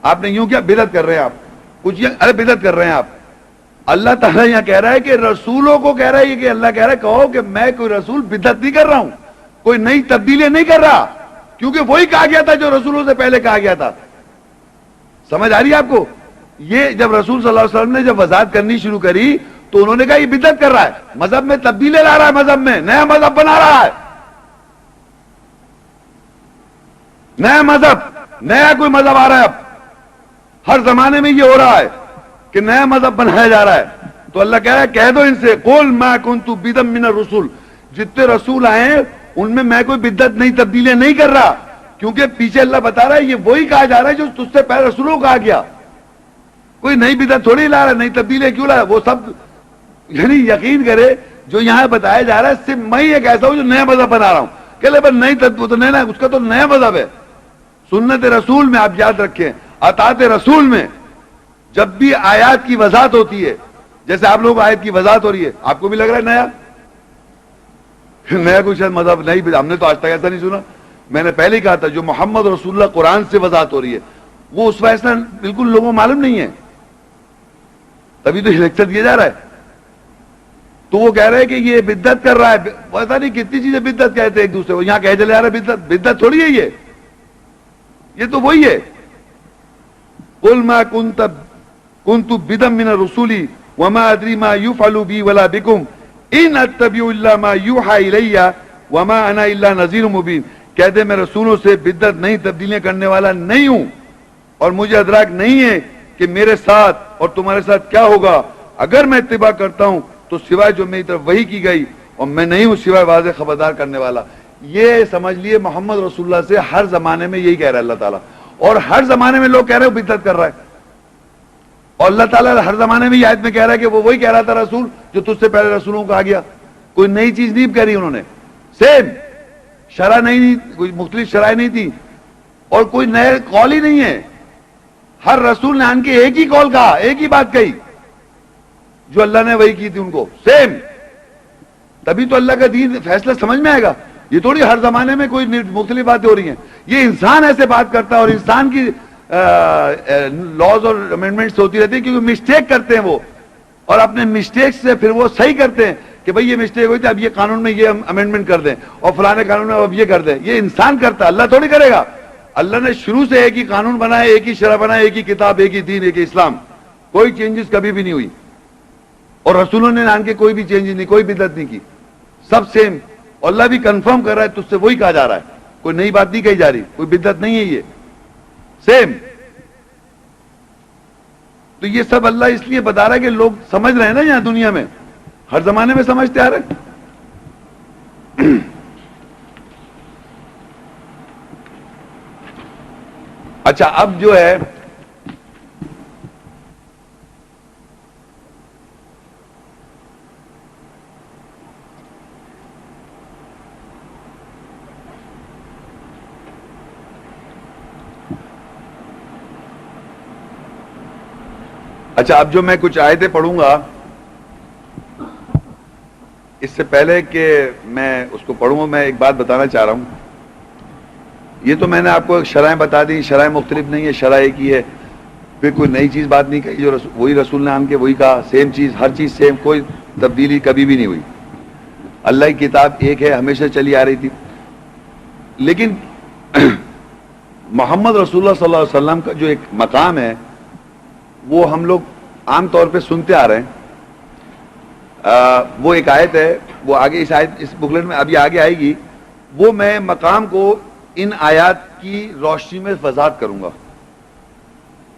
آپ نے یوں کیا بدعت کر رہے ہیں آپ کچھ ارے بدعت کر رہے ہیں آپ. اللہ تعالیٰ یہاں کہہ رہا ہے کہ رسولوں کو کہہ رہا ہے کہ اللہ کہہ رہا ہے کہو کہ میں کوئی رسول بدعت نہیں کر رہا ہوں, کوئی نئی تبدیلیاں نہیں کر رہا, کیونکہ وہی کہا گیا تھا جو رسولوں سے پہلے کہا گیا تھا. سمجھ آ رہی ہے آپ کو؟ یہ جب رسول صلی اللہ علیہ وسلم نے جب وضاحت کرنی شروع کری تو انہوں نے کہا یہ بدعت کر رہا ہے, مذہب میں تبدیلی لا رہا ہے, مذہب میں نیا مذہب بنا رہا ہے, نیا مذہب, نیا کوئی مذہب آ رہا ہے. اب ہر زمانے میں یہ ہو رہا ہے کہ نیا مذہب بنایا جا رہا ہے. تو اللہ کہہ رہا ہے کہہ دو ان سے قل ما کنت بدعا من الرسل, جتنے رسول آئے ہیں ان میں میں کوئی بدعت نئی تبدیلیاں نہیں کر رہا, کیونکہ پیچھے اللہ بتا رہا ہے یہ وہی کہا جا رہا ہے جو تجھ سے پہلے رسولوں کو کہا گیا. کوئی نئی بدعت تھوڑی لا رہا ہے, نئی تبدیلیاں کیوں لا رہا ہے, وہ سب یعنی یقین کرے جو یہاں بتایا جا رہا ہے صرف میں ہی ایک ایسا ہوں جو نیا مذہب بنا رہا ہوں. کہ لے نئی تو نیا, اس کا تو نیا مذہب ہے. سنت رسول میں آپ یاد رکھیں, اطاعت رسول میں جب بھی آیات کی وضاحت ہوتی ہے, جیسے آپ لوگوں آیت کی وضاحت ہو رہی ہے, آپ کو بھی لگ رہا ہے نیا نیا کوئی شاید مذہب نہیں, ہم نے تو آج تک ایسا نہیں سنا. میں نے پہلے ہی کہا تھا جو محمد رسول اللہ قرآن سے وضاحت ہو رہی ہے وہ اس فیصلہ بالکل لوگوں کو معلوم نہیں ہے, تبھی تو یہ لیکچر دیا جا رہا ہے. تو وہ کہہ رہے ہیں کہ یہ بدعت کر رہا ہے, پتا نہیں کتنی چیزیں بدعت کہتے ہیں ایک دوسرے کو, یہاں کہہ چلے جا رہا ہے بدعت, بدعت تھوڑی ہے یہ تو وہی ہے. قل ما كنت بدعا من الرسل وما ادري ما يفعل بي ولا بكم ان اتبع الا ما يوحى الي وما انا الا نذير مبين. کہہ دے میں رسولوں سے بدعت نہیں تبدیلیاں کرنے والا نہیں ہوں اور مجھے ادراک نہیں ہے کہ میرے ساتھ اور تمہارے ساتھ کیا ہوگا. اگر میں اتباع کرتا ہوں تو سوائے جو میری طرف وحی کی گئی, اور میں نہیں ہوں سوائے واضح خبردار کرنے والا. یہ سمجھ لیے محمد رسول اللہ سے ہر زمانے میں یہی کہہ رہا ہے اللہ تعالیٰ, اور ہر زمانے میں لوگ کہہ رہے ہیں وہ بدعت کر رہا ہے. اور اللہ تعالیٰ ہر زمانے میں یہ آیت میں کہہ رہا ہے کہ وہ وہی کہہ رہا تھا رسول جو تجھ سے پہلے رسولوں کو کہا گیا. کوئی نئی چیز نہیں کہہ رہی انہوں نے, سیم شرع نہیں, کوئی مختلف شرائع نہیں تھی, اور کوئی نئے قول ہی نہیں ہے. ہر رسول نے آن کے ایک ہی قول کہا, ایک ہی بات کہی جو اللہ نے وہی کی تھی ان کو, سیم. تبھی تو اللہ کا دین فیصلہ سمجھ میں آئے گا. یہ تھوڑی ہر زمانے میں کوئی مختلف باتیں ہو رہی ہیں. یہ انسان ایسے بات کرتا ہے اور انسان کی لاز اور امینڈمنٹس ہوتی رہتی ہیں, کیونکہ مسٹیک کرتے ہیں وہ, اور اپنے مسٹیک سے پھر وہ صحیح کرتے ہیں کہ بھئی یہ مسٹیک ہوئی تھی, اب یہ قانون میں یہ امینڈمنٹ کر دیں, اور فلانے قانون میں اب یہ کر دیں. یہ انسان کرتا ہے, اللہ تھوڑی کرے گا. اللہ نے شروع سے ایک ہی قانون بنائے, ایک ہی شرع بنائے, ایک ہی کتاب, ایک ہی دین, ایک ہی اسلام. کوئی چینجز کبھی بھی نہیں ہوئی, اور رسولوں نے آن کے کوئی بھی چینجز نہیں, کوئی بدعت نہیں کی, سب سیم. اور اللہ بھی کنفرم کر رہا ہے تجھ سے وہی کہا جا رہا ہے, کوئی نئی بات نہیں کہی جا رہی, کوئی بدعت نہیں ہے, یہ سیم. تو یہ سب اللہ اس لیے بتا رہا ہے کہ لوگ سمجھ رہے ہیں نا, یہاں دنیا میں ہر زمانے میں سمجھتے آ رہے. اچھا اب جو ہے اب جو میں کچھ آیتیں پڑھوں گا, اس سے پہلے کہ میں اس کو پڑھوں گا میں ایک بات بتانا چاہ رہا ہوں. یہ تو میں نے آپ کو شرائع بتا دی, شرائع مختلف نہیں ہے, شرائع ایک ہی ہے. پھر کوئی نئی چیز بات نہیں کہی, جو وہی رسول نے آن کے وہی کہا, سیم چیز, ہر چیز سیم, کوئی تبدیلی کبھی بھی نہیں ہوئی. اللہ کی کتاب ایک ہے, ہمیشہ چلی آ رہی تھی. لیکن محمد رسول اللہ صلی اللہ علیہ وسلم کا جو ایک مقام ہے وہ ہم لوگ عام طور پہ سنتے آ رہے ہیں. وہ ایک آیت ہے, وہ آگے اس آیت اس بکلیٹ میں ابھی آگے آئے گی, وہ میں مقام کو ان آیات کی روشنی میں وضاحت کروں گا.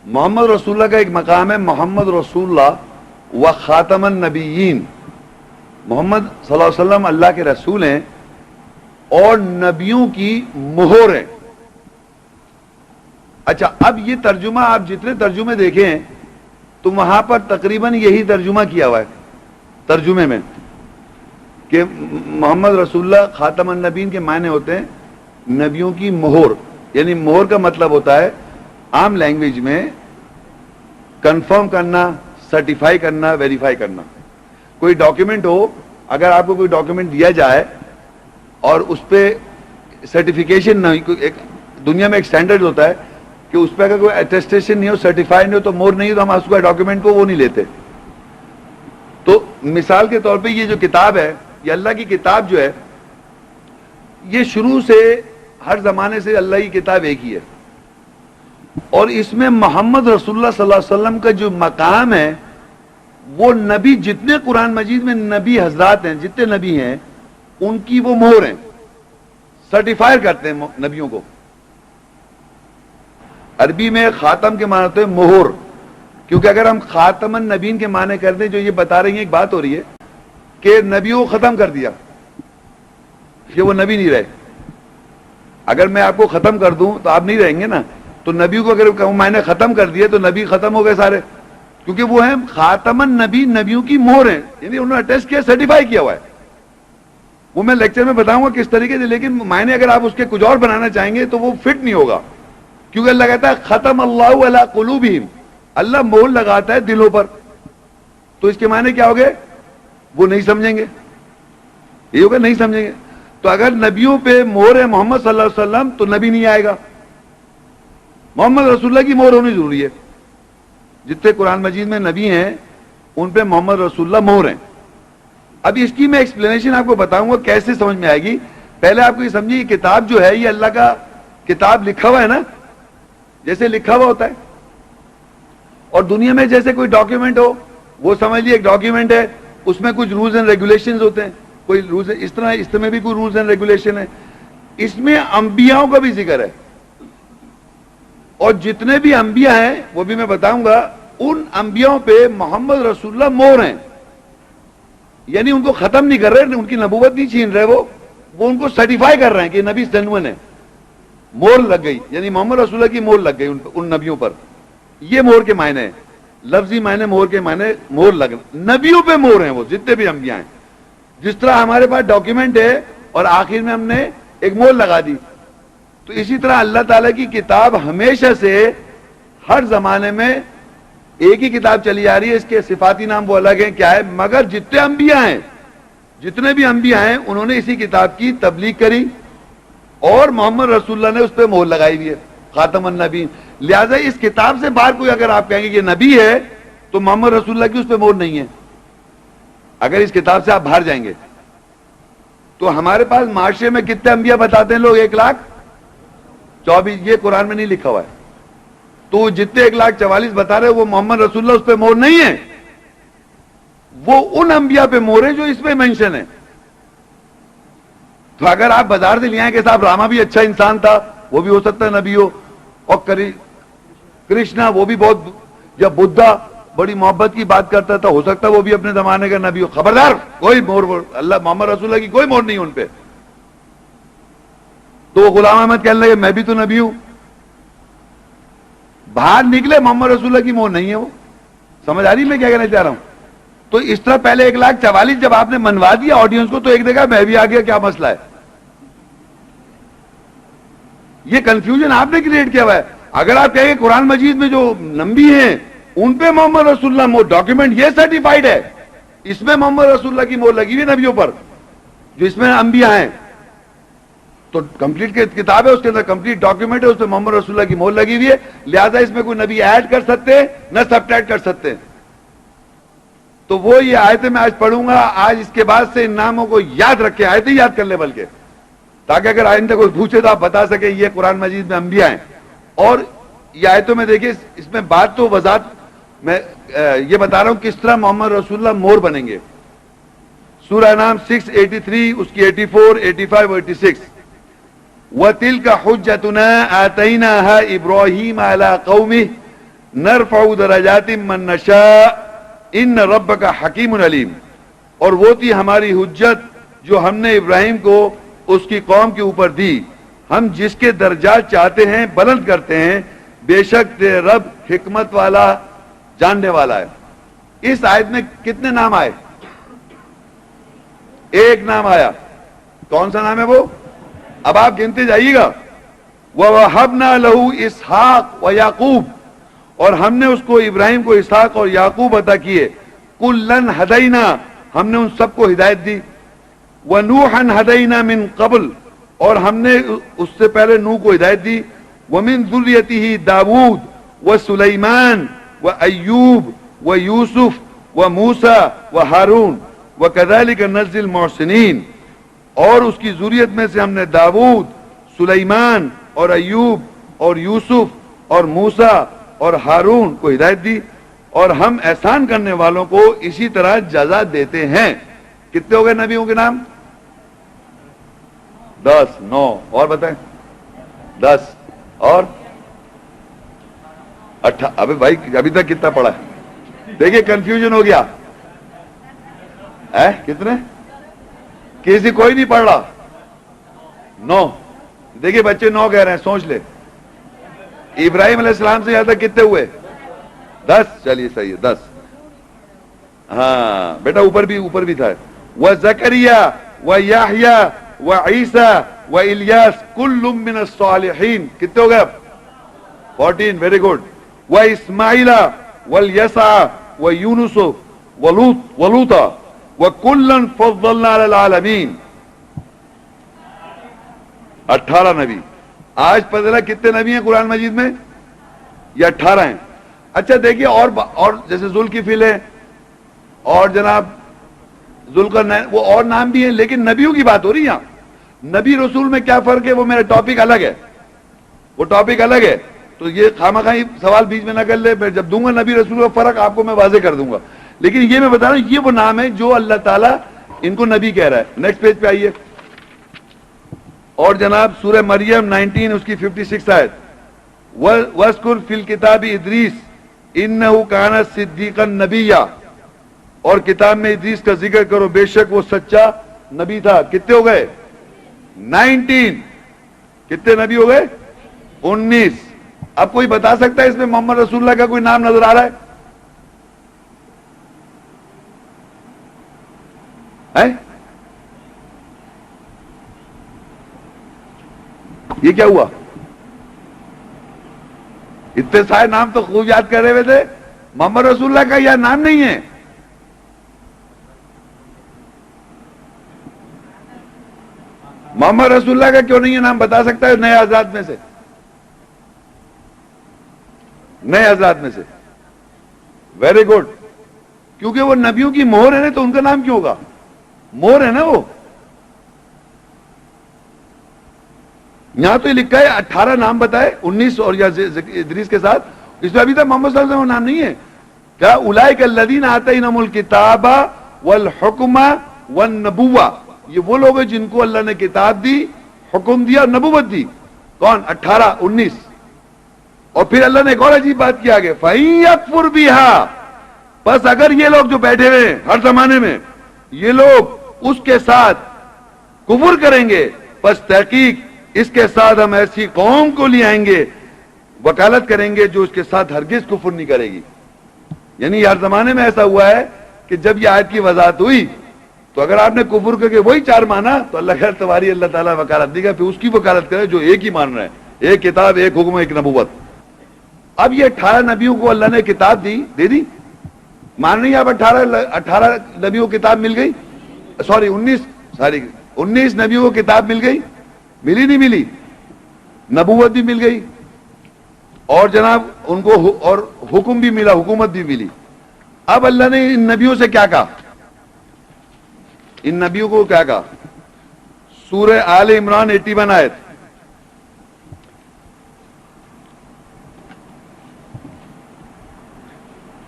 محمد رسول اللہ کا ایک مقام ہے, محمد رسول اللہ و خاتم النبیین. محمد صلی اللہ علیہ وسلم اللہ کے رسول ہیں اور نبیوں کی مہر ہیں. اچھا اب یہ ترجمہ آپ جتنے ترجمے دیکھیں تو وہاں پر تقریباً یہی ترجمہ کیا ہوا ہے ترجمے میں کہ محمد رسول اللہ خاتم النبیین کے معنی ہوتے ہیں نبیوں کی مہر. یعنی مہر کا مطلب ہوتا ہے عام لینگویج میں کنفرم کرنا, سرٹیفائی کرنا, ویریفائی کرنا. کوئی ڈاکیومنٹ ہو, اگر آپ کو کوئی ڈاکیومنٹ دیا جائے اور اس پہ سرٹیفیکیشن نہ ہوئی, دنیا میں ایک سٹینڈرڈ ہوتا ہے کہ اس پہ اگر کوئی اٹیسٹیشن نہیں ہو، سرٹیفائڈ نہیں ہو تو مور نہیں ہو، تو ہم اس کا ڈاکیومنٹ کو وہ نہیں لیتے. تو مثال کے طور پہ یہ جو کتاب ہے، یہ اللہ کی کتاب جو ہے، یہ شروع سے ہر زمانے سے اللہ کی کتاب ایک ہی ہے، اور اس میں محمد رسول اللہ صلی اللہ علیہ وسلم کا جو مقام ہے، وہ نبی جتنے قرآن مجید میں نبی حضرات ہیں، جتنے نبی ہیں، ان کی وہ مہر ہیں، سرٹیفائی کرتے ہیں نبیوں کو. عربی میں خاتم کے معنی ہوتے ہیں مہر، کیونکہ اگر ہم خاتم النبین کے معنی کر دیں، جو یہ بتا رہی ہیں ایک بات ہو رہی ہے کہ نبیوں کو ختم کر دیا، کہ وہ نبی نہیں رہے. اگر میں آپ کو ختم کر دوں تو آپ نہیں رہیں گے نا، تو نبی کو اگر میں نے ختم کر دیا تو نبی ختم ہو گئے سارے، کیونکہ وہ ہیں خاتم النبی، نبیوں کی مہر ہیں، یعنی انہوں نے اٹیسٹ کیا، سرٹیفائی کیا ہوا ہے. وہ میں لیکچر میں بتاؤں گا کس طریقے سے، لیکن معنی اگر آپ اس کے کچھ اور بنانا چاہیں گے تو وہ فٹ نہیں ہوگا، کیونکہ اللہ کہتا ہے ختم اللہ علی قلوبہم، اللہ مہر لگاتا ہے دلوں پر. تو اس کے معنی کیا ہوگے؟ وہ نہیں سمجھیں گے، یہ ہوگا نہیں سمجھیں گے. تو اگر نبیوں پہ مہر ہے محمد صلی اللہ علیہ وسلم تو نبی نہیں آئے گا. محمد رسول اللہ کی مہر ہونی ضروری ہے. جتنے قرآن مجید میں نبی ہیں ان پہ محمد رسول اللہ مہر ہیں. اب اس کی میں ایکسپلینیشن آپ کو بتاؤں گا کیسے سمجھ میں آئے گی. پہلے آپ کو یہ سمجھیے کہ کتاب جو ہے یہ اللہ کا کتاب لکھا ہوا ہے نا، جیسے لکھا ہوا ہوتا ہے. اور دنیا میں جیسے کوئی ڈاکیومنٹ ہو، وہ سمجھ لیے ایک ڈاکیومنٹ ہے، اس میں کچھ رولز اینڈ ریگولیشنز ہوتے ہیں، کوئی رولز اس طرح، اس میں بھی کوئی رولز اینڈ ریگولیشن ہے. اس میں انبیاءوں کا بھی ذکر ہے، اور جتنے بھی انبیاء ہیں وہ بھی میں بتاؤں گا، ان انبیاءوں پہ محمد رسول اللہ مہر ہیں. یعنی ان کو ختم نہیں کر رہے، ان کی نبوت نہیں چھین رہے، وہ ان کو سرٹیفائی کر رہے ہیں کہ نبی جنون ہے. مہر لگ گئی، یعنی محمد رسول اللہ کی مہر لگ گئی ان نبیوں پر. یہ مہر کے معنی ہے، لفظی معنی مہر کے معنی مہر لگ، نبیوں پہ مہر ہیں وہ جتنے بھی انبیاء ہیں. جس طرح ہمارے پاس ڈاکیومنٹ ہے اور آخر میں ہم نے ایک مہر لگا دی، تو اسی طرح اللہ تعالیٰ کی کتاب ہمیشہ سے ہر زمانے میں ایک ہی کتاب چلی آ رہی ہے. اس کے صفاتی نام وہ الگ ہیں، کیا ہے، مگر جتنے انبیاء ہیں، جتنے بھی انبیاء ہیں، انہوں نے اسی کتاب کی تبلیغ کری، اور محمد رسول اللہ نے اس پہ مہر لگائی ہوئی ہے، خاتم النبی. لہذا اس کتاب سے باہر کوئی اگر آپ کہیں گے یہ نبی ہے تو محمد رسول اللہ کی اس پہ مہر نہیں ہے. اگر اس کتاب سے آپ باہر جائیں گے تو ہمارے پاس معاشرے میں کتنے انبیاء بتاتے ہیں لوگ؟ 1,24,000. یہ قرآن میں نہیں لکھا ہوا ہے. تو جتنے 1,44,000 بتا رہے وہ محمد رسول اللہ اس پہ مہر نہیں ہے، وہ ان انبیاء پہ مہر ہے جو اس پہ مینشن ہے. تو اگر آپ بازار سے لے آئیں کہ صاحب راما بھی اچھا انسان تھا، وہ بھی ہو سکتا ہے نبی ہو، اور کرشنا وہ بھی بہت، یا بدھا بڑی محبت کی بات کرتا تھا، ہو سکتا ہے وہ بھی اپنے زمانے کا نبی ہو. خبردار، کوئی مہر اللہ محمد رسول اللہ کی کوئی مہر نہیں ان پہ. تو غلام احمد کہنے لگے میں بھی تو نبی ہوں، باہر نکلے محمد رسول اللہ کی مہر نہیں ہے. وہ سمجھ آ رہی میں کیا کہنا چاہ رہا ہوں؟ تو اس طرح پہلے 1,44,000 جب آپ نے منوا دیا آڈینس کو، تو ایک دیکھا میں بھی آ گیا، کیا مسئلہ ہے؟ یہ کنفیوژن آپ نے کریٹ کیا ہوا ہے. اگر آپ کہیں گے قرآن مجید میں جو نبی ہیں ان پہ محمد رسول اللہ مہر، ڈاکیومنٹ یہ سرٹیفائڈ ہے، اس میں محمد رسول اللہ کی مہر لگی ہوئی نبیوں پر جو اس میں انبیاء ہیں، تو کمپلیٹ کتاب ہے، اس کے اندر کمپلیٹ ڈاکیومنٹ ہے، اس میں محمد رسول اللہ کی مہر لگی ہوئی ہے. لہذا اس میں کوئی نبی ایڈ کر سکتے نہ سبٹریکٹ کر سکتے. تو وہ یہ آیتیں میں آج پڑھوں گا، آج اس کے بعد سے ان ناموں کو یاد رکھیں، آیتیں یاد کر لیں بلکہ، تاکہ اگر آئندہ کوئی پوچھے تو آپ بتا سکیں یہ قرآن مجید میں انبیاء ہیں. اور یہ آیتوں میں دیکھیں، اس میں بات تو وضاحت میں یہ بتا رہا ہوں کس طرح محمد رسول اللہ مہر بنیں گے. سورہ نام 683، اس کی 84، 85 اور 86. وَتِلْكَ حُجَّتُنَا آتَيْنَاهَا إِبْرَاهِيمَ عَلَىٰ قَوْمِهِ نَرْفَعُ دَرَجَاتٍ مَّن نَّشَاءُ إِنَّ رَبَّكَ حَكِيمٌ عَلِيمٌ. اور وہ تھی ہماری حجت جو ہم نے ابراہیم کو اس کی قوم کے اوپر دی، ہم جس کے درجات چاہتے ہیں بلند کرتے ہیں، بے شک تیرے رب حکمت والا جاننے والا ہے. اس آیت میں کتنے نام آئے؟ ایک نام آیا. کون سا نام ہے وہ؟ اب آپ گنتے جائیے گا. وَوَهَبْنَا لَهُ إِسْحَاقَ وَيَعْقُوبَ، اور ہم نے اس کو ابراہیم کو اسحاق اور یعقوب عطا کیے. کُلًّا ہدینا، ہم نے ان سب کو ہدایت دی. وَنُوحًا ہدینا من قبل، اور ہم نے اس سے پہلے نوح کو ہدایت دی. ومن ذریته داود وسلیمان وایوب ویوسف وموسیٰ وہارون وکذالک نجزی المحسنین، اور اس کی ذریت میں سے ہم نے داود، سلیمان اور ایوب اور یوسف اور موسیٰ اور ہارون کو ہدایت دی، اور ہم احسان کرنے والوں کو اسی طرح جزا دیتے ہیں۔ کتنے ہو گئے نبیوں کے نام؟ 10، 9 اور بتائیں، 10 اور 18۔ ابھی بھائی ابھی تک کتنا پڑھا ہے؟ دیکھیے کنفیوژن ہو گیا، کتنے؟ کسی کوئی نہیں پڑھ رہا؟ 9۔ دیکھیے بچے 9 کہہ رہے ہیں، سوچ لے۔ ابراہیم علیہ السلام سے یہاں تک کتنے ہوئے؟ 10۔ چلیے صحیح ہے، 10۔ ہاں بیٹا اوپر بھی تھا۔ وزکریا ویحییٰ وعیسیٰ والیاس کل من الصالحین، کتنے ہو گئے اب؟ 14، ویری گڈ۔ واسماعیل والیسع ویونس ولوطا وکلا فضلنا علی العالمین، 18 نبی۔ آج پتہ چلا کتنے نبی ہیں قرآن مجید میں؟ یہ 18 ہیں۔ اچھا دیکھیے اور جیسے ذوالکفل ہے اور جناب ذوالقرنین، وہ اور نام بھی ہیں، لیکن نبیوں کی بات ہو رہی ہے یہاں۔ نبی رسول میں کیا فرق ہے وہ میرا ٹاپک الگ ہے، وہ ٹاپک الگ ہے، تو یہ خامخواہ سوال بیچ میں نہ کر لے، میں جب دوں گا نبی رسول کا فرق آپ کو میں واضح کر دوں گا، لیکن یہ میں بتا رہا ہوں یہ وہ نام ہے جو اللہ تعالیٰ ان کو نبی کہہ رہا ہے۔ نیکسٹ پیج پہ آئیے، اور جناب سورہ مریم 19 اس کی 56 آیت، وَاذْكُرْ فِي الْكِتَابِ إِدْرِيسَ إِنَّهُ كَانَ صِدِّيقًا نَبِيًّا، اور کتاب میں ادریس کا ذکر کرو بے شک وہ سچا نبی تھا۔ کتنے ہو گئے؟ 19۔ کتنے نبی ہو گئے؟ 19۔ اب کوئی بتا سکتا ہے اس میں محمد رسول اللہ کا کوئی نام نظر آ رہا ہے؟ یہ کیا ہوا؟ اتنے سارے نام تو خوب یاد کر رہے ہوئے تھے، محمد رسول اللہ کا یہ نام نہیں ہے۔ محمد رسول اللہ کا کیوں نہیں ہے نام؟ بتا سکتا ہے نئے حضرات میں سے؟ نئے حضرات میں سے؟ ویری گڈ، کیونکہ وہ نبیوں کی مہر ہے نا، تو ان کا نام کیوں ہوگا؟ مہر ہے نا وہ۔ یہاں تو یہ لکھا ہے 18 نام بتائے، 19 اور یا ادریس کے ساتھ، اس میں ابھی تک محمد صلی اللہ علیہ وسلم نام نہیں ہے۔ کیا اولئک الذین آتینہم الکتاب والحکم والنبوہ، یہ وہ لوگ ہیں جن کو اللہ نے کتاب دی، حکم دیا اور نبوت دی۔ کون؟ 18، 19۔ اور پھر اللہ نے ایک اور عجیب بات کی آگے، فَإِن يَكْفُرْ بِهَا، بس اگر یہ لوگ جو بیٹھے ہوئے ہیں ہر زمانے میں، یہ لوگ اس کے ساتھ کفر کریں گے، بس تحقیق اس کے ساتھ ہم ایسی قوم کو لے آئیں گے، وکالت کریں گے جو اس کے ساتھ ہرگز کفر نہیں کرے گی۔ یعنی ہر زمانے میں ایسا ہوا ہے کہ جب یہ آیت کی وضاحت ہوئی تو اگر آپ نے کفر کر کے وہی 4 مانا تو اللہ خیر تمہاری اللہ تعالیٰ وکالت دے گا، پھر اس کی وکالت کرے جو ایک ہی مان رہے ہیں، ایک کتاب، ایک حکم، ایک نبوت۔ اب یہ 18 نبیوں کو اللہ نے کتاب دے دی، مان رہی ہیں آپ؟ 18 نبیوں کو کتاب مل گئی، 19 نبیوں کو کتاب مل گئی، ملی نہیں ملی؟ نبوت بھی مل گئی، اور جناب ان کو اور حکم بھی ملا، حکومت بھی ملی۔ اب اللہ نے ان نبیوں سے کیا کہا؟ ان نبیوں کو کیا کہا؟ سورہ آل عمران 81 آیت،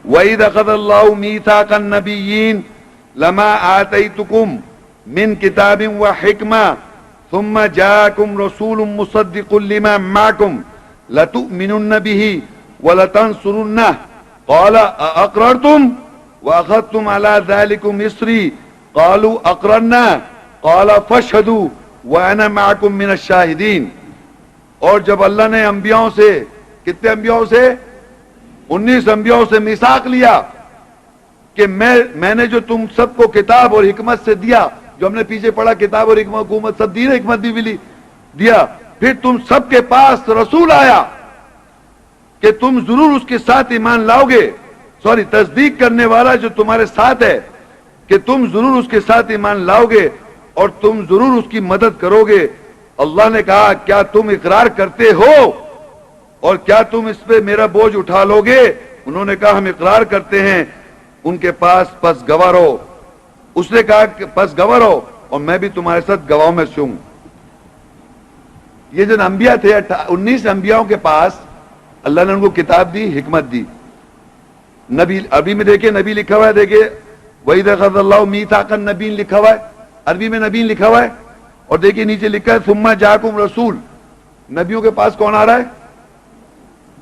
وَإِذْ أَخَذَ اللَّهُ مِيثَاقَ النَّبِيِّينَ لَمَا آتَيْتُكُم مِّن كِتَابٍ وَحِكْمَةٍ ثُمَّ جَاءَكُمْ رَسُولٌ مُصَدِّقٌ لِّمَا مَعَكُمْ لَتُؤْمِنُنَّ بِهِ وَلَتَنصُرُنَّهُ قَالَ أَأَقْرَرْتُمْ وَأَخَذْتُمْ عَلَى ذَلِكُمْ إِصْرِي قَالُوا أَقْرَرْنَا قَالَ فَاشْهَدُوا وَأَنَا مَعَكُمْ مِنَ الشَّاهِدِينَ۔ اور جب اللہ نے انبیاءوں سے، کتنے انبیاءوں سے؟ 19 انبیاءوں سے میثاق لیا کہ میں نے جو تم سب کو کتاب اور حکمت سے دیا، جو ہم نے پیچھے پڑھا کتاب اور حکومت سب دی، حکمت بھی ملی دیا، پھر تم سب کے پاس رسول آیا کہ تم ضرور اس کے ساتھ ایمان لاؤ گے، تصدیق کرنے والا جو تمہارے ساتھ ہے کہ تم ضرور اس کے ساتھ ایمان لاؤ گے اور تم ضرور اس کی مدد کرو گے۔ اللہ نے کہا کیا تم اقرار کرتے ہو اور کیا تم اس پہ میرا بوجھ اٹھا لو گے؟ انہوں نے کہا ہم اقرار کرتے ہیں ان کے پاس، پس گواہ رہو۔ اس نے کہا کہ پس گواہ رہو اور میں بھی تمہارے ساتھ گواہوں میں سے ہوں۔ یہ جو انبیاء تھے 19 انبیاءوں کے پاس اللہ نے ان کو کتاب دی، حکمت دی۔ نبی عربی میں دیکھیں نبی لکھا ہوا ہے، دیکھیں وَإِذَا أَخَذَ اللَّهُ مِيثَاقَ النَّبِيِّينَ لکھا ہوا ہے، عربی میں نبی لکھا ہوا ہے، اور دیکھیں نیچے لکھا ہے ثُمَّ جَاءَكُمْ رسول۔ نبیوں کے پاس کون آ رہا ہے؟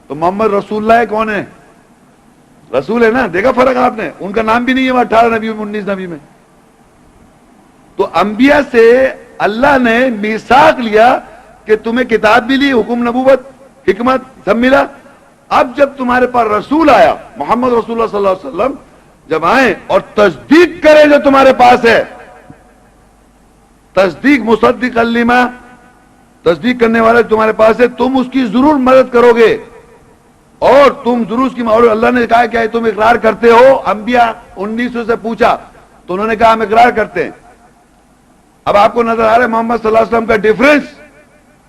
تو محمد رسول اللہ ہے، کون ہے؟ رسول ہے نا۔ دیکھا فرق آپ نے؟ ان کا نام بھی نہیں ہے وہ 18 نبیوں میں، 19 نبی میں۔ تو انبیاء سے اللہ نے میثاق لیا کہ تمہیں کتاب بھی لی، حکم نبوت، حکمت سب ملا۔ اب جب تمہارے پاس رسول آیا محمد رسول اللہ صلی اللہ علیہ وسلم، جب آئیں اور تصدیق کریں جو تمہارے پاس ہے، تصدیق مصدق لما، تصدیق کرنے والا تمہارے پاس ہے، تم اس کی ضرور مدد کرو گے اور تم ضرور اس کی اور اللہ نے کہا کہ تم اقرار کرتے ہو؟ انبیاء 19 سے پوچھا تو انہوں نے کہا ہم اقرار کرتے ہیں۔ اب آپ کو نظر آ رہا ہے محمد صلی اللہ علیہ وسلم کا ڈیفرنس،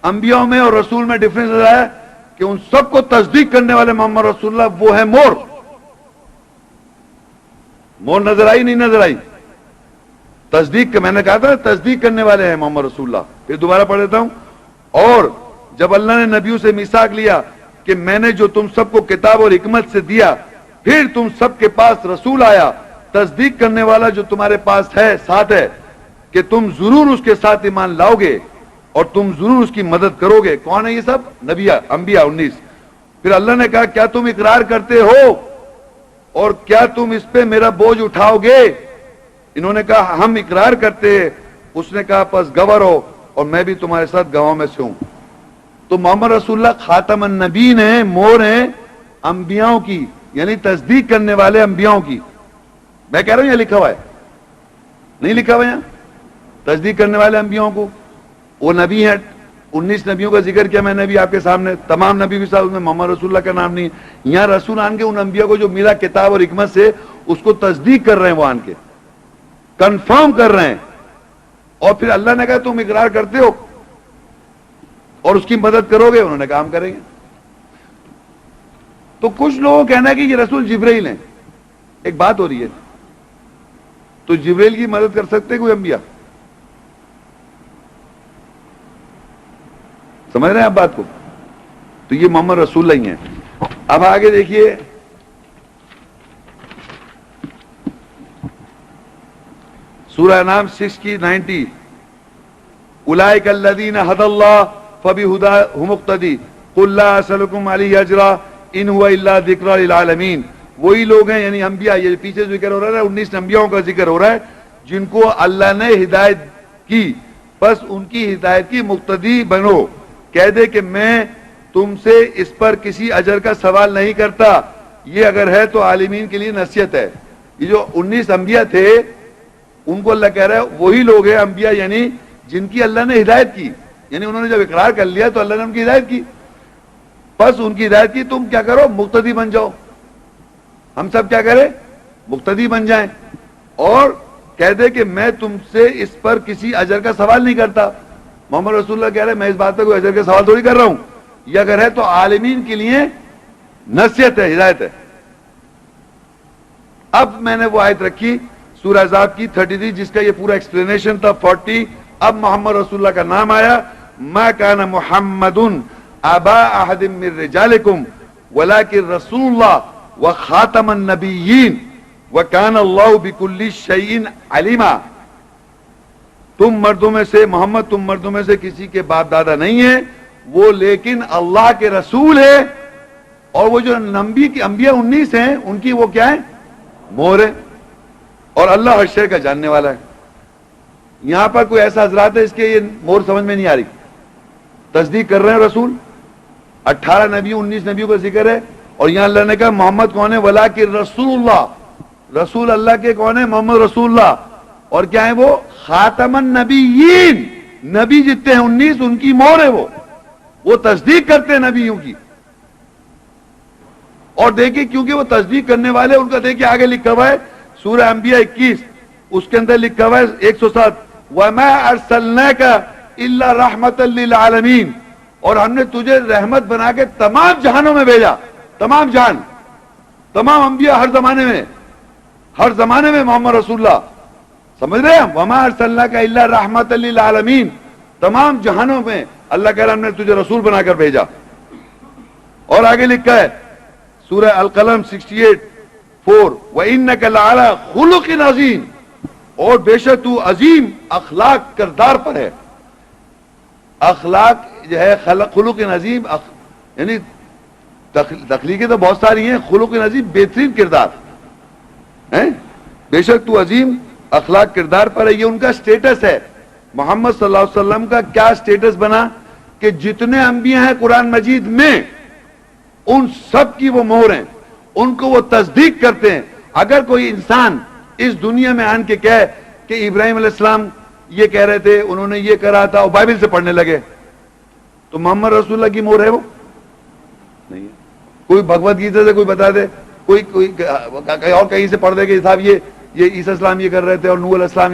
انبیاء میں اور رسول میں ڈیفرنس نظر آیا کہ ان سب کو تصدیق کرنے والے محمد رسول اللہ وہ ہے مور۔ مور نظر آئی نہیں نظر آئی؟ تصدیق میں نے کہا تھا تصدیق کرنے والے ہیں محمد رسول اللہ۔ پھر دوبارہ پڑھ دیتا ہوں۔ اور جب اللہ نے نبیوں سے میثاق لیا کہ میں نے جو تم سب کو کتاب اور حکمت سے دیا، پھر تم سب کے پاس رسول آیا تصدیق کرنے والا جو تمہارے پاس ہے، ساتھ ہے، کہ تم ضرور اس کے ساتھ ایمان لاؤ گے اور تم ضرور اس کی مدد کرو گے۔ کون ہے یہ سب؟ نبیاء، انبیاء 19۔ پھر اللہ نے کہا کیا تم اقرار کرتے ہو اور کیا تم اس پہ میرا بوجھ اٹھاؤ گے؟ انہوں نے کہا ہم اقرار کرتے ہیں۔ اس نے کہا پس گواہ رہو اور میں بھی تمہارے ساتھ گواہوں میں سے ہوں۔ تو محمد رسول اللہ خاتم النبیین ہیں، مور ہیں انبیاءوں کی، یعنی تصدیق کرنے والے انبیاءوں کی۔ میں کہہ رہا ہوں یہ لکھا ہوا ہے، نہیں لکھا ہوا یہاں؟ تصدیق کرنے والے انبیاءوں کو، وہ نبی ہیں 19 نبیوں کا ذکر کیا میں نے بھی آپ کے سامنے، تمام نبی بھی صاحب اس میں محمد رسول اللہ کا نام نہیں ہے۔ یہاں رسول آن کے ان انبیاء کو جو ملا کتاب اور حکمت سے، اس کو تصدیق کر رہے ہیں، وہ آن کے کنفرم کر رہے ہیں۔ اور پھر اللہ نے کہا تم اقرار کرتے ہو اور اس کی مدد کرو گے؟ انہوں نے کام کریں گے۔ تو کچھ لوگوں کا کہنا ہے کہ یہ رسول جبرائیل ہیں۔ ایک بات ہو رہی ہے، تو جبرائیل کی مدد کر سکتے کوئی انبیاء؟ سمجھ رہے ہیں آپ بات کو؟ تو یہ محمد رسول اللہ ہی ہیں۔ اب آگے دیکھیے سورہ نام 6 کی 90، اولئک الذین ھدی اللہ فبہداہ مقتدی قل لا اسألکم علیہ اجرا ان هو الا ذکری للعالمین۔ وہی لوگ ہیں یعنی انبیاء، یہ پیچھے ذکر ہو رہا ہے 19 انبیاءوں کا ذکر ہو رہا ہے جن کو اللہ نے ہدایت کی، بس ان کی ہدایت کی مقتدی بنو۔ کہہ دے کہ میں تم سے اس پر کسی اجر کا سوال نہیں کرتا، یہ اگر ہے تو عالمین کے لیے نصیحت ہے۔ یہ جو 19 انبیاء تھے ان کو اللہ کہہ رہا ہے وہی لوگ ہیں انبیاء، یعنی جن کی اللہ نے ہدایت کی، یعنی انہوں نے جب اقرار کر لیا تو اللہ نے ان کی ہدایت کی، بس ان کی ہدایت کی، تم کیا کرو؟ مقتدی بن جاؤ۔ ہم سب کیا کریں؟ مقتدی بن جائیں، اور کہہ دے کہ میں تم سے اس پر کسی اجر کا سوال نہیں کرتا۔ محمد رسول اللہ کہہ رہے میں اس بات پر کوئی اجر کا سوال تھوڑی کر رہا ہوں، یہ اگر ہے تو عالمین کے لیے نصیحت ہے، ہدایت ہے۔ اب میں نے وہ آیت رکھی سورہ احزاب کی 33 جس کا یہ پورا ایکسپلینیشن تھا 40۔ اب محمد رسول اللہ کا نام آیا، ما کان محمد ابا احد من رجالکم ولکن رسول اللہ وخاتم النبیین وکان اللہ بکل شیء علیما۔ تم مردوں میں سے، محمد تم مردوں میں سے کسی کے باپ دادا نہیں ہیں، وہ لیکن اللہ کے رسول ہے، اور وہ جو انبیاء 19 ہیں ان کی وہ کیا ہے؟ مور ہے، اور اللہ ہر شے کا جاننے والا ہے۔ یہاں پر کوئی ایسا حضرات ہے اس کے یہ مور سمجھ میں نہیں آ رہی؟ تصدیق کر رہے ہیں رسول، 18 نبی 19 نبیوں کا ذکر ہے، اور یہاں اللہ نے کہا محمد کون ہے؟ ولیکن رسول اللہ، رسول اللہ کے کون ہے؟ محمد رسول اللہ، اور کیا ہے وہ؟ خاتم النبیین، نبی جتنے ہیں 19 ان کی مور ہے، وہ تصدیق کرتے ہیں نبیوں کی۔ اور دیکھیں کیونکہ وہ تصدیق کرنے والے، ان کا دیکھیں آگے لکھا ہوا ہے سورہ انبیاء 21 اس کے اندر لکھا ہوا ہے 107 وَمَا أَرْسَلْنَاكَ إِلَّا رَحْمَةً لِلْعَالَمِينَ، اور ہم نے تجھے رحمت بنا کے تمام جہانوں میں بھیجا. تمام جہان, تمام انبیاء ہر زمانے میں محمد رسول اللہ, سمجھ رہے ہیں, وما ارسلناک الا رحمۃ للعالمین, تمام جہانوں میں اللہ کہہ رہا ہم نے تجھے رسول بنا کر بھیجا. اور آگے لکھا ہے سورہ القلم 68:4 وَإِنَّكَ لَعَلَىٰ خُلُقٍ عَظِيمٍ, اور بے شک تو عظیم اخلاق کردار پر ہے. اخلاق جو ہے خلق عظیم, یعنی تخلیقیں تو بہت ساری ہیں, خلق عظیم بہترین کردار ہے. بے شک تو عظیم اخلاق کردار پر ہے. یہ ان کا سٹیٹس ہے. محمد صلی اللہ علیہ وسلم کا کیا سٹیٹس بنا کہ جتنے انبیاء ہیں قرآن مجید میں ان سب کی وہ مہر ہیں, ان کو وہ تصدیق کرتے ہیں. اگر کوئی انسان اس دنیا میں آن کے کہے کہ ابراہیم علیہ السلام یہ کہہ رہے تھے, انہوں نے یہ کرا تھا, اور بائبل سے پڑھنے لگے, تو محمد رسول اللہ کی مہر ہے وہ نہیں ہے. کوئی بھگوت گیتا سے کوئی بتا دے, کوئی اور کہیں سے پڑھ دے کہ صاحب یہ عیسیٰ السلام یہ کر رہے تھے اور نوح علیہ السلام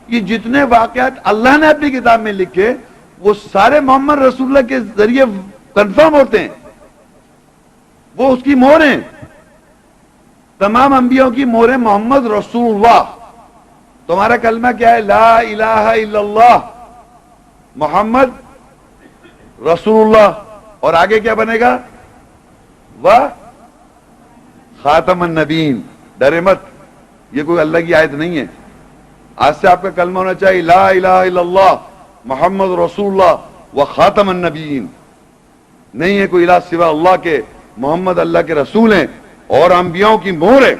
یہ جتنے واقعات اللہ نے اپنی کتاب میں لکھے وہ سارے محمد رسول اللہ کے ذریعے کنفرم ہوتے ہیں. وہ اس کی مہر ہیں. تمام انبیاء کی مہر ہے محمد رسول اللہ. تمہارا کلمہ کیا ہے؟ لا الہ الا اللہ محمد رسول اللہ. اور آگے کیا بنے گا؟ خاتم النبیین. ڈرے مت, یہ کوئی اللہ کی آیت نہیں ہے. آج سے آپ کا کلمہ ہونا چاہیے لا الہ الا اللہ محمد رسول اللہ و خاتم النبیین. نہیں ہے کوئی الہ سوا اللہ کے, محمد اللہ کے رسول ہیں اور انبیاءوں کی مہر ہے.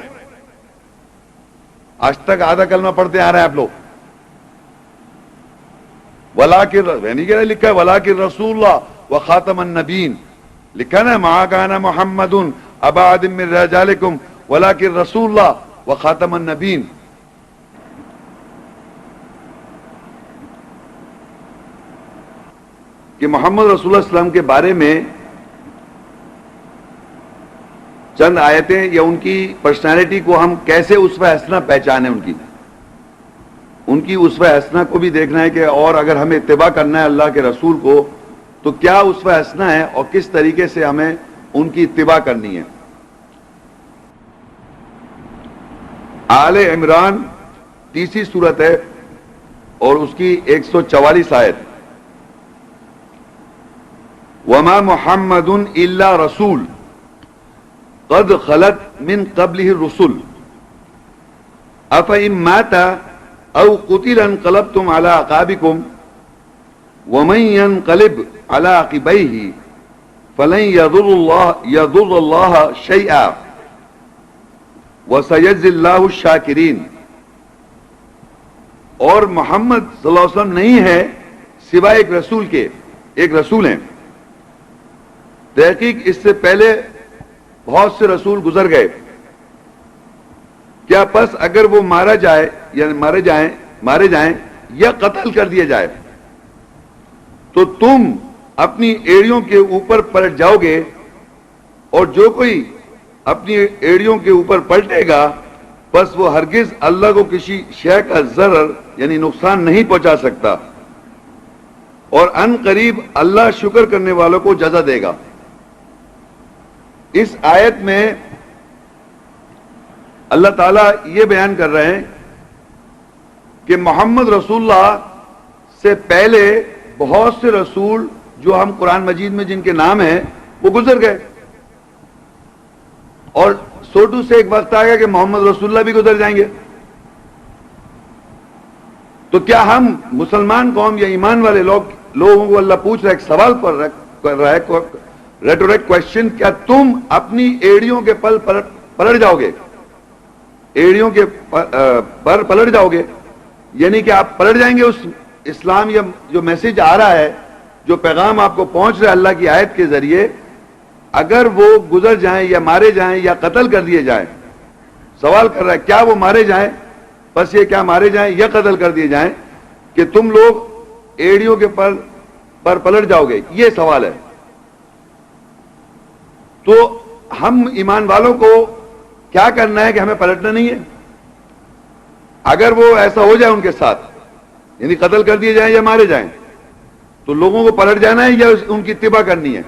آج تک آدھا کلمہ پڑھتے آ رہے ہیں آپ لوگ. نہیں کہہ رہے, لکھا ہے ولاکن رسول اللہ و خاتم النبیین. لکھا نا ما کان محمد ابا احد من رجالکم ولکن رسول اللہ و خاتم النبیین. کہ محمد رسول اللہ صلی اللہ علیہ وسلم کے بارے میں چند آیتیں یا ان کی پرسنالٹی کو ہم کیسے اسوہ حسنہ پہچانے, ان کی اسوہ حسنہ کو بھی دیکھنا ہے کہ اور اگر ہمیں اتباع کرنا ہے اللہ کے رسول کو تو کیا اسوہ حسنہ ہے اور کس طریقے سے ہمیں ان کی اتباع کرنی ہے. آل عمران 30 سورت ہے اور اس کی 144 آیت. وما محمد الا رسول قد خلت من قبله الرسل افإن مات او قتل انقلبتم على عقابكم ومن ينقلب على عقبيه فلن يضر الله شيئا وسيجزي الله الشاكرين. اور محمد صلی اللہ علیہ وسلم نہیں ہے سوائے ایک رسول کے, ایک رسول ہیں. تحقیق اس سے پہلے بہت سے رسول گزر گئے. کیا پس اگر وہ مارا جائے یعنی مارے جائیں یا قتل کر دیا جائے تو تم اپنی ایڑیوں کے اوپر پلٹ جاؤ گے, اور جو کوئی اپنی ایڑیوں کے اوپر پلٹے گا بس وہ ہرگز اللہ کو کسی شے کا ضرر یعنی نقصان نہیں پہنچا سکتا, اور ان قریب اللہ شکر کرنے والوں کو جزا دے گا. اس آیت میں اللہ تعالیٰ یہ بیان کر رہے ہیں کہ محمد رسول اللہ سے پہلے بہت سے رسول جو ہم قرآن مجید میں جن کے نام ہیں وہ گزر گئے, اور سوٹو سے ایک وقت آ گیا کہ محمد رسول اللہ بھی گزر جائیں گے. تو کیا ہم مسلمان قوم یا ایمان والے لوگوں کو اللہ پوچھ رہا ہے, ایک سوال کر رہا ہے, ریٹورک کوشچن, کیا تم اپنی ایڑیوں کے پلٹ جاؤ گے, ایڑیوں کے پر پلٹ جاؤ گے, یعنی کہ آپ پلٹ جائیں گے اس اسلام یا جو میسج آ رہا ہے, جو پیغام آپ کو پہنچ رہا ہے اللہ کی آیت کے ذریعے, اگر وہ گزر جائیں یا مارے جائیں یا قتل کر دیے جائیں. سوال کر رہا ہے کیا وہ مارے جائیں, بس یہ کیا مارے جائیں یا قتل کر دیے جائیں کہ تم لوگ ایڑیوں کے پر پلٹ جاؤ گے, یہ سوال ہے. تو ہم ایمان والوں کو کیا کرنا ہے کہ ہمیں پلٹنا نہیں ہے. اگر وہ ایسا ہو جائے ان کے ساتھ یعنی قتل کر دیے جائیں یا مارے جائیں تو لوگوں کو پلٹ جانا ہے یا ان کی اتباع کرنی ہے؟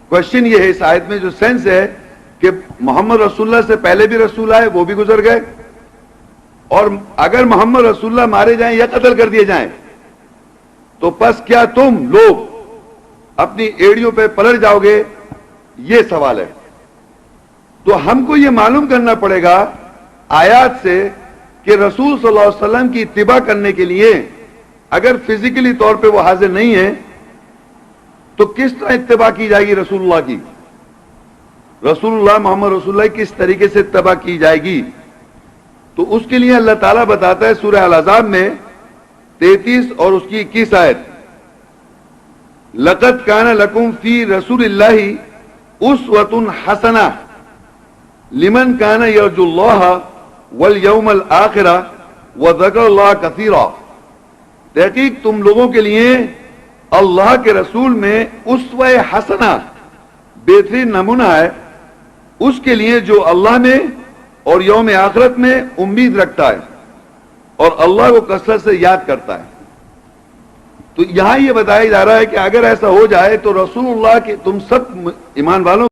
کوشچن یہ ہے اس آیت میں جو سینس ہے کہ محمد رسول اللہ سے پہلے بھی رسول آئے، وہ بھی گزر گئے، اور اگر محمد رسول اللہ مارے جائیں یا قتل کر دیے جائیں تو پس کیا تم لوگ اپنی ایڑیوں پہ پلٹ جاؤ گے؟ یہ سوال ہے۔ تو ہم کو یہ معلوم کرنا پڑے گا آیات سے کہ رسول صلی اللہ علیہ وسلم کی اتباع کرنے کے لیے اگر فزیکلی طور پہ وہ حاضر نہیں ہے تو کس طرح اتباع کی جائے گی رسول اللہ کی؟ رسول اللہ محمد رسول اللہ کس طریقے سے اتباع کی جائے گی؟ تو اس کے لیے اللہ تعالیٰ بتاتا ہے سورہ الاحزاب میں 33 اور اس کی 21 آیت، لَقَدْ كَانَ لَكُمْ فِي رَسُولِ اللَّهِ أُسْوَةٌ حَسَنَةٌ لِمَنْ كَانَ يَرْجُو اللَّهَ وَالْيَوْمَ الْآخِرَةَ وَذَكَرَ اللَّهَ كَثِيرًا۔ تحقیق تم لوگوں کے لیے اللہ کے رسول میں اسوہ حسنہ بہترین نمونہ ہے، اس کے لیے جو اللہ میں اور یوم آخرت میں امید رکھتا ہے اور اللہ کو کثرت سے یاد کرتا ہے۔ تو یہاں یہ بتایا جا رہا ہے کہ اگر ایسا ہو جائے تو رسول اللہ کے تم سب ایمان والوں